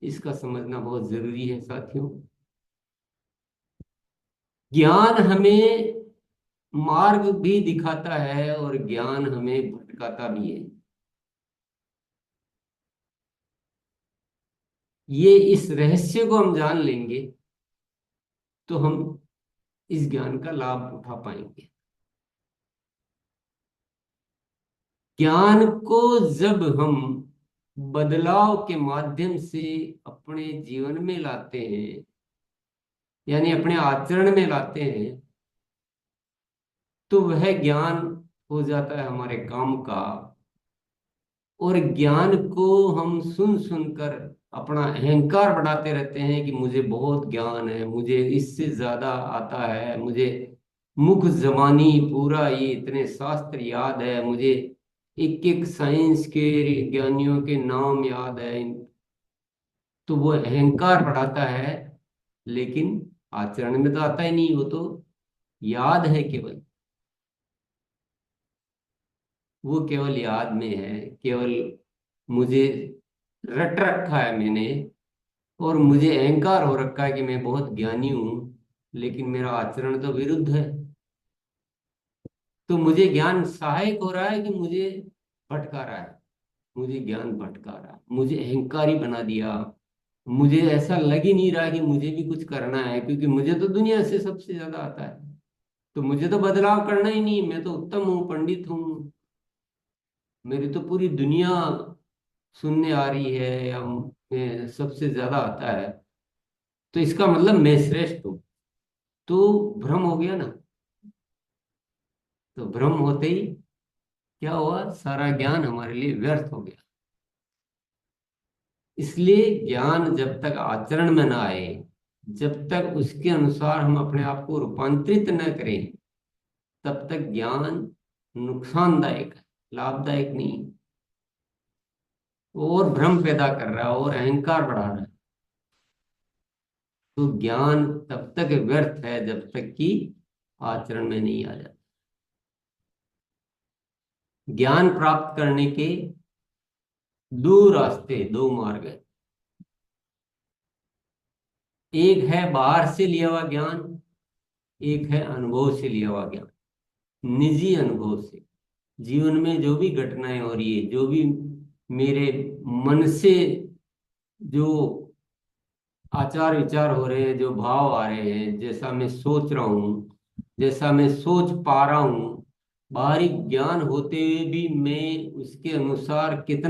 इसका समझना बहुत जरूरी है साथियों। ज्ञान हमें मार्ग भी दिखाता है और ज्ञान हमें भटकाता भी है। ये इस रहस्य को हम जान लेंगे तो हम इस ज्ञान का लाभ उठा पाएंगे। ज्ञान को जब हम बदलाव के माध्यम से अपने जीवन में लाते हैं, यानी अपने आचरण में लाते हैं, तो वह ज्ञान हो जाता है हमारे काम का। और ज्ञान को हम सुन सुनकर अपना अहंकार बढ़ाते रहते हैं कि मुझे बहुत ज्ञान है, मुझे इससे ज्यादा आता है, मुझे मुख जबानी पूरा ये इतने शास्त्र याद है, मुझे एक एक साइंस के ज्ञानियों के नाम याद है। तो वो अहंकार बढ़ाता है, लेकिन आचरण में तो आता ही नहीं, वो तो याद है केवल। वो केवल याद में है, केवल मुझे रट रखा है मैंने, और मुझे अहंकार हो रखा है कि मैं बहुत ज्ञानी हूं, लेकिन मेरा आचरण तो विरुद्ध है। तो मुझे ज्ञान सहायक हो रहा है कि मुझे भटका रहा है। मुझे ज्ञान भटका रहा है, मुझे अहंकारी बना दिया। मुझे ऐसा लग ही नहीं रहा कि मुझे भी कुछ करना है, क्योंकि मुझे तो दुनिया से सबसे ज्यादा आता है। तो मुझे तो बदलाव करना ही नहीं, मैं तो उत्तम हूँ, पंडित हूँ, मेरी तो पूरी दुनिया सुनने आ रही है, या मैं सबसे ज्यादा आता है, तो इसका मतलब मैं श्रेष्ठ हूँ। तो भ्रम हो गया ना। तो भ्रम होते ही क्या हुआ, सारा ज्ञान हमारे लिए व्यर्थ हो गया। इसलिए ज्ञान जब तक आचरण में ना आए, जब तक उसके अनुसार हम अपने आप को रूपांतरित न करें, तब तक ज्ञान नुकसानदायक है, लाभदायक नहीं। और भ्रम पैदा कर रहा है और अहंकार बढ़ा रहा है। तो ज्ञान तब तक व्यर्थ है जब तक कि आचरण में नहीं आ जाता। ज्ञान प्राप्त करने के दो रास्ते, दो मार्ग है। एक है बाहर से लिया हुआ ज्ञान, एक है अनुभव से लिया हुआ ज्ञान, निजी अनुभव से। जीवन में जो भी घटनाएं हो रही है, जो भी मेरे मन से जो आचार विचार हो रहे हैं, जो भाव आ रहे हैं, जैसा मैं सोच रहा हूँ, जैसा मैं सोच पा रहा हूँ, बाहरी ज्ञान होते हुए भी मैं उसके अनुसार कितना